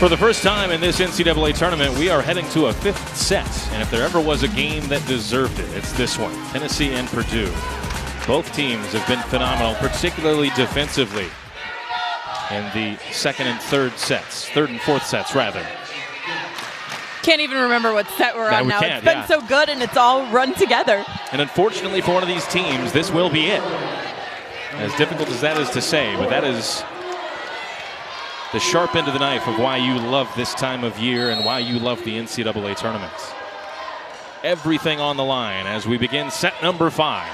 For the first time in this NCAA tournament, we are heading to a fifth set. And if there ever was a game that deserved it, it's this one. Tennessee and Purdue. Both teams have been phenomenal, particularly defensively in the second and third and fourth sets, rather. Can't even remember what set we're on now. It's been so good, and it's all run together. And unfortunately for one of these teams, this will be it. As difficult as that is to say, but that is the sharp end of the knife of why you love this time of year and why you love the NCAA tournaments. Everything on the line as we begin set number 5.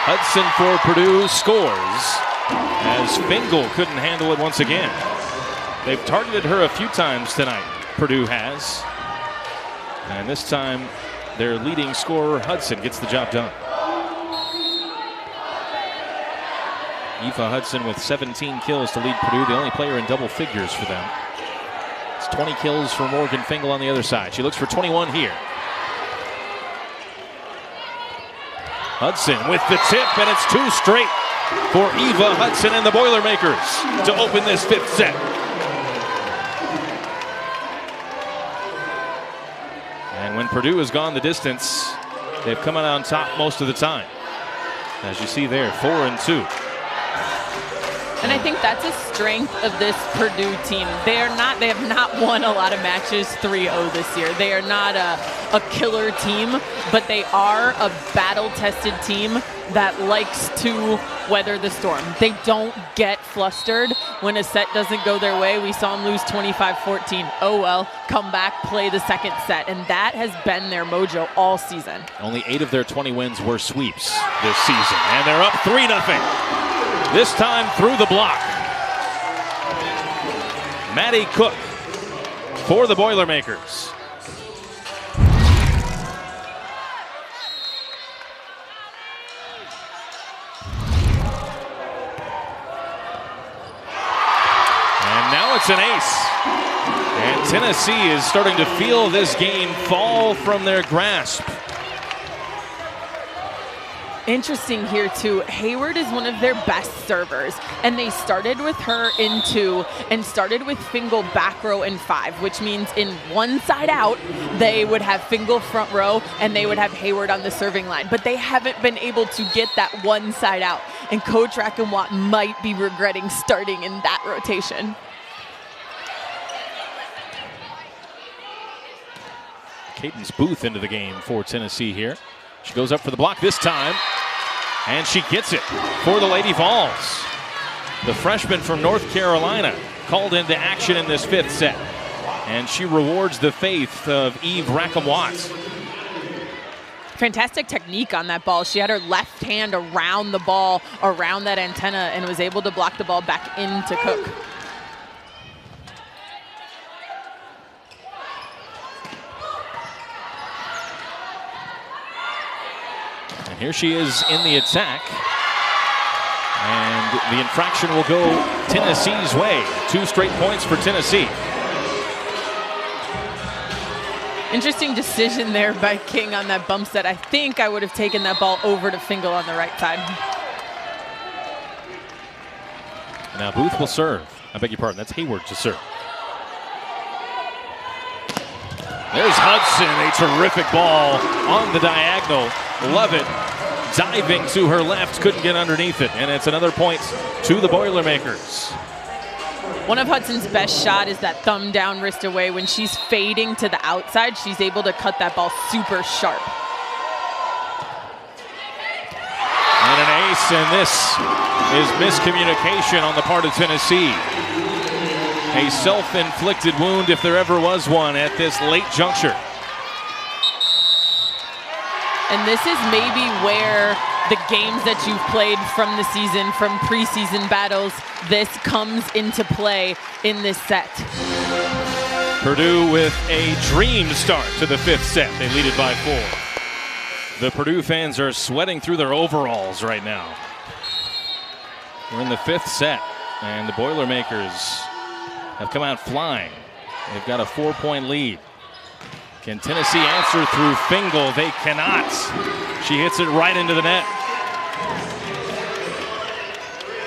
Hudson for Purdue scores as Fingal couldn't handle it once again. They've targeted her a few times tonight, Purdue has. And this time, their leading scorer, Hudson, gets the job done. Eva Hudson with 17 kills to lead Purdue, the only player in double figures for them. It's 20 kills for Morgan Fingal on the other side. She looks for 21 here. Hudson with the tip, and it's 2 straight for Eva Hudson and the Boilermakers to open this fifth set. And when Purdue has gone the distance, they've come out on top most of the time. As you see there, 4-2. And I think that's a strength of this Purdue team. They have not won a lot of matches 3-0 this year. They are not a killer team, but they are a battle-tested team that likes to weather the storm. They don't get flustered when a set doesn't go their way. We saw them lose 25-14. Oh well, come back, play the second set. And that has been their mojo all season. Only 8 of their 20 wins were sweeps this season. And they're up 3-0. This time through the block. Maddie Cook for the Boilermakers. And now it's an ace. And Tennessee is starting to feel this game fall from their grasp. Interesting here too, Hayward is one of their best servers, and they started with her in 2 and started with Fingal back row in 5, which means in one side out they would have Fingal front row and they would have Hayward on the serving line, but they haven't been able to get that one side out, and Coach Rackenwatt might be regretting starting in that rotation. Cadence Booth into the game for Tennessee here. She goes up for the block this time, and she gets it for the Lady Vols. The freshman from North Carolina called into action in this fifth set, and she rewards the faith of Eve Rackenwatt. Fantastic technique on that ball. She had her left hand around the ball, around that antenna, and was able to block the ball back into Cook. And here she is in the attack. And the infraction will go Tennessee's way. 2 straight points for Tennessee. Interesting decision there by King on that bump set. I think I would have taken that ball over to Fingal on the right side. Now Booth will serve. I beg your pardon, that's Hayward to serve. There's Hudson, a terrific ball on the diagonal. Love it. Diving to her left, couldn't get underneath it. And it's another point to the Boilermakers. One of Hudson's best shot is that thumb down, wrist away. When she's fading to the outside, she's able to cut that ball super sharp. And an ace, and this is miscommunication on the part of Tennessee. A self-inflicted wound, if there ever was one, at this late juncture. And this is maybe where the games that you've played from the season, from preseason battles, this comes into play in this set. Purdue with a dream start to the fifth set. They lead it by 4. The Purdue fans are sweating through their overalls right now. We're in the fifth set, and the Boilermakers have come out flying. They've got a 4-point lead. Can Tennessee answer through Fingal? They cannot. She hits it right into the net.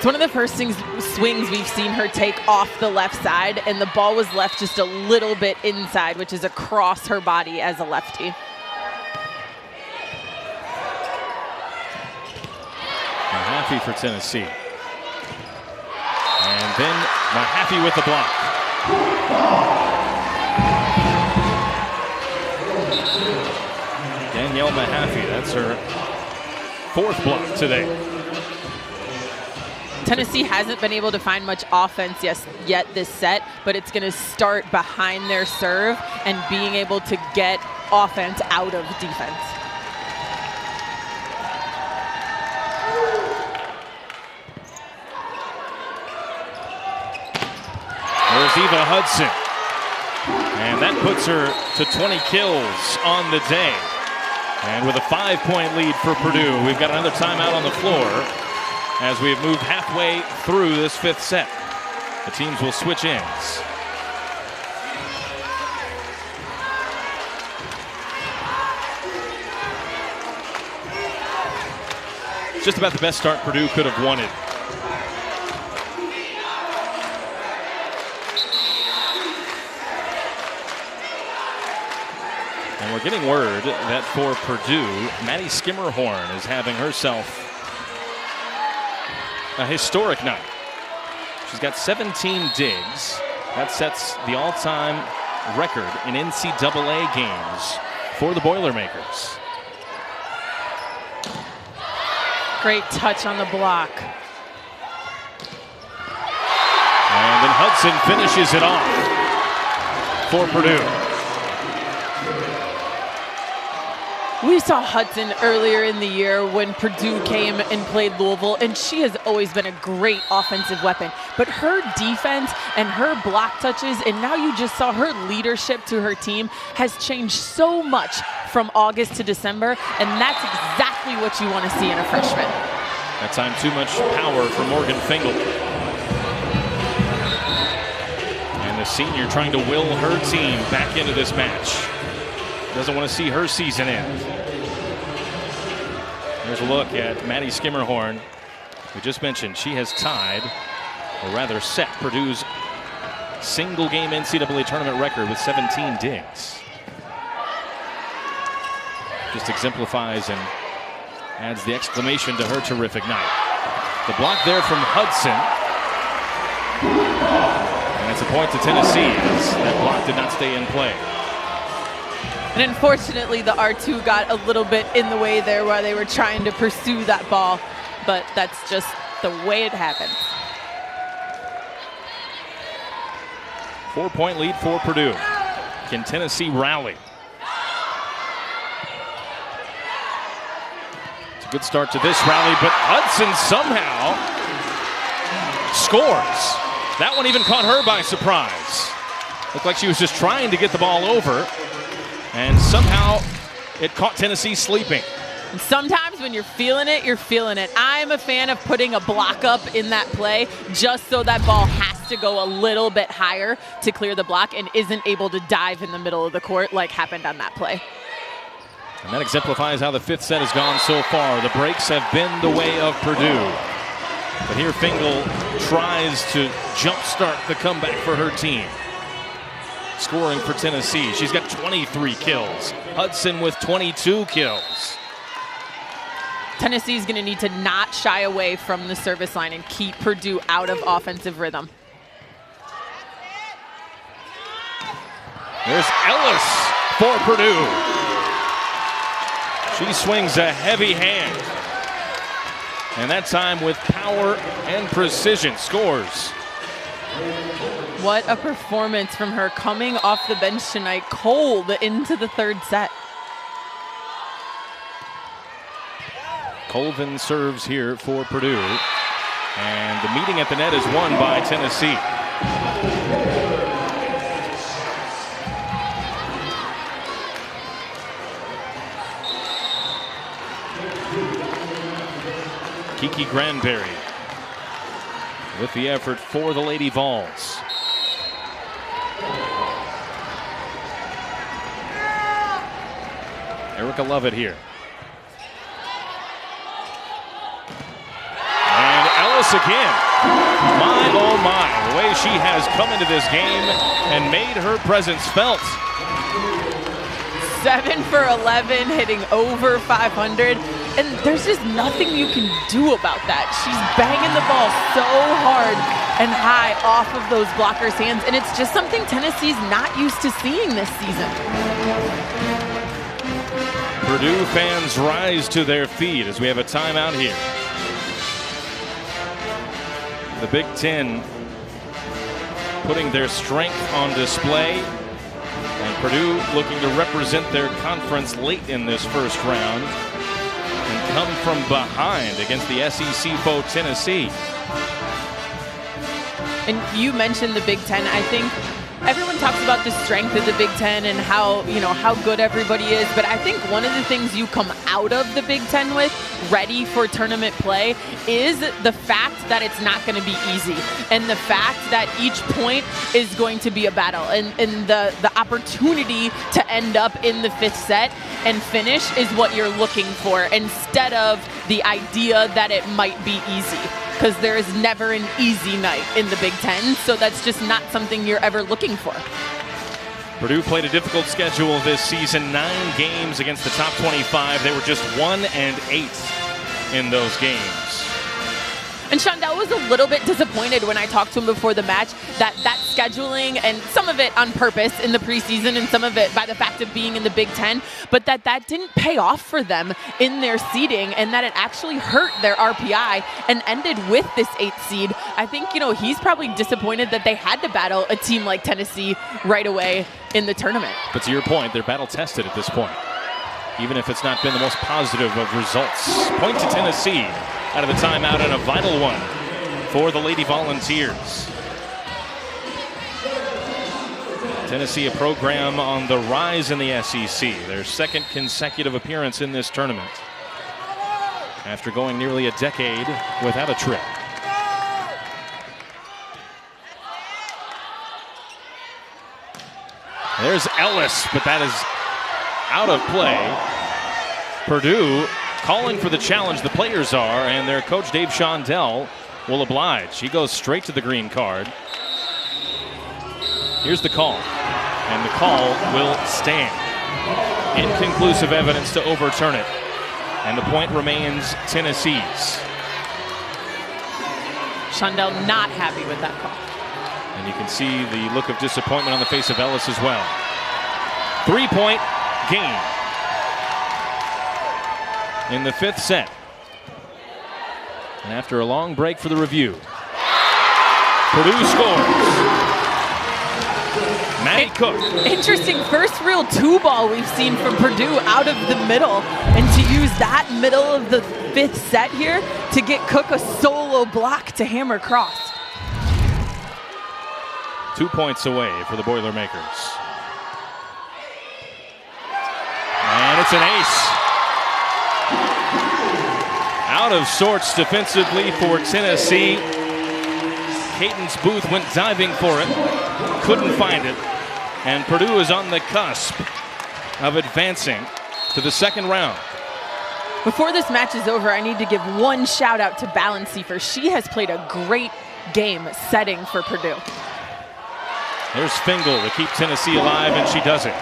one of the first swings we've seen her take off the left side, and the ball was left just a little bit inside, which is across her body as a lefty. Mahaffey for Tennessee. And then Mahaffey with the block. Danielle Mahaffey, that's her 4th block today. Tennessee hasn't been able to find much offense yet this set, but it's going to start behind their serve and being able to get offense out of defense. There's Eva Hudson. And that puts her to 20 kills on the day. And with a 5-point lead for Purdue, we've got another timeout on the floor as we've moved halfway through this 5th set. The teams will switch ends. Just about the best start Purdue could have wanted. And we're getting word that for Purdue, Maddie Skimmerhorn is having herself a historic night. She's got 17 digs. That sets the all-time record in NCAA games for the Boilermakers. Great touch on the block. And then Hudson finishes it off for Purdue. We saw Hudson earlier in the year when Purdue came and played Louisville, and she has always been a great offensive weapon. But her defense and her block touches, and now you just saw her leadership to her team, has changed so much from August to December, and that's exactly what you want to see in a freshman. That time too much power for Morgan Fingal. And the senior trying to will her team back into this match. Doesn't want to see her season end. Here's a look at Maddie Skimmerhorn. We just mentioned she has tied, or rather set, Purdue's single-game NCAA tournament record with 17 digs. Just exemplifies and adds the exclamation to her terrific night. The block there from Hudson. And it's a point to Tennessee as that block did not stay in play. And unfortunately, the R2 got a little bit in the way there while they were trying to pursue that ball. But that's just the way it happens. 4-point lead for Purdue. Can Tennessee rally? It's a good start to this rally, but Hudson somehow scores. That one even caught her by surprise. Looked like she was just trying to get the ball over. And somehow it caught Tennessee sleeping. And sometimes when you're feeling it, you're feeling it. I'm a fan of putting a block up in that play just so that ball has to go a little bit higher to clear the block and isn't able to dive in the middle of the court like happened on that play. And that exemplifies how the 5th set has gone so far. The breaks have been the way of Purdue. But here Fingal tries to jumpstart the comeback for her team. Scoring for Tennessee. She's got 23 kills. Hudson with 22 kills. Tennessee's going to need to not shy away from the service line and keep Purdue out of offensive rhythm. There's Ellis for Purdue. She swings a heavy hand. And that time with power and precision scores. What a performance from her coming off the bench tonight, cold into the 3rd set. Colvin serves here for Purdue. And the meeting at the net is won by Tennessee. Kiki Granberry with the effort for the Lady Vols. Erica Lovett here. And Ellis Ellis again. My, oh my, the way she has come into this game and made her presence felt. 7 for 11, hitting over 500. And there's just nothing you can do about that. She's banging the ball so hard and high off of those blockers' hands. And it's just something Tennessee's not used to seeing this season. Purdue fans rise to their feet as we have a timeout here. The Big Ten putting their strength on display. And Purdue looking to represent their conference late in this first round and come from behind against the SEC foe Tennessee. And you mentioned the Big Ten. I think everyone talks about the strength of the Big Ten and how, how good everybody is. But I think one of the things you come out of the Big Ten with, ready for tournament play, is the fact that it's not going to be easy. And the fact that each point is going to be a battle. And the opportunity to end up in the fifth set and finish is what you're looking for, instead of the idea that it might be easy. Because there is never an easy night in the Big Ten, so that's just not something you're ever looking for. Purdue played a difficult schedule this season, 9 games against the top 25. They were just 1-8 in those games. And Shondell was a little bit disappointed when I talked to him before the match that scheduling, and some of it on purpose in the preseason and some of it by the fact of being in the Big Ten, but that didn't pay off for them in their seeding, and that it actually hurt their RPI and ended with this 8th seed. I think, he's probably disappointed that they had to battle a team like Tennessee right away in the tournament. But to your point, they're battle tested at this point, even if it's not been the most positive of results. Point to Tennessee out of the timeout, and a vital one for the Lady Volunteers. Tennessee, a program on the rise in the SEC, their 2nd consecutive appearance in this tournament after going nearly a decade without a trip. There's Ellis, but that is out of play. Purdue calling for the challenge, the players are, and their coach Dave Shondell will oblige. He goes straight to the green card. Here's the call, and the call will stand. Inconclusive evidence to overturn it, and the point remains Tennessee's. Shondell not happy with that call. And you can see the look of disappointment on the face of Ellis as well. 3-point game in the 5th set. And after a long break for the review, Purdue scores. Maddie Cook. Interesting first real 2-ball we've seen from Purdue out of the middle. And to use that middle of the 5th set here to get Cook a solo block to hammer cross. 2 points away for the Boilermakers. And it's an ace. Out of sorts defensively for Tennessee. Cadence Booth went diving for it, couldn't find it, and Purdue is on the cusp of advancing to the 2nd round. Before this match is over, I need to give one shout out to Balanceifer. She has played a great game setting for Purdue. There's Fingal to keep Tennessee alive, and she does it.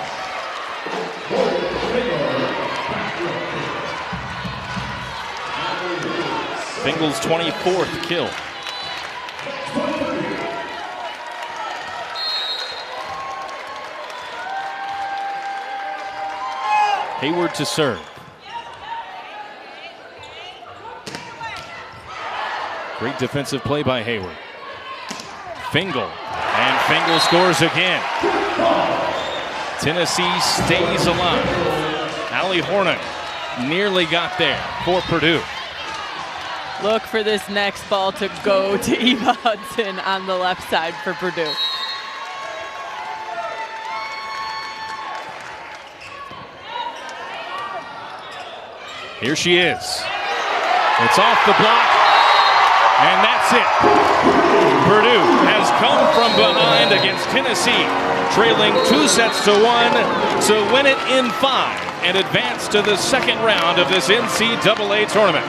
Fingal's 24th kill. Hayward to serve. Great defensive play by Hayward. Fingal, and Fingal scores again. Tennessee stays alive. Allie Hornick nearly got there for Purdue. Look for this next ball to go to Eva Hudson on the left side for Purdue. Here she is. It's off the block, and that's it. Purdue has come from behind against Tennessee, trailing 2-1 to win it in 5 and advance to the 2nd round of this NCAA tournament.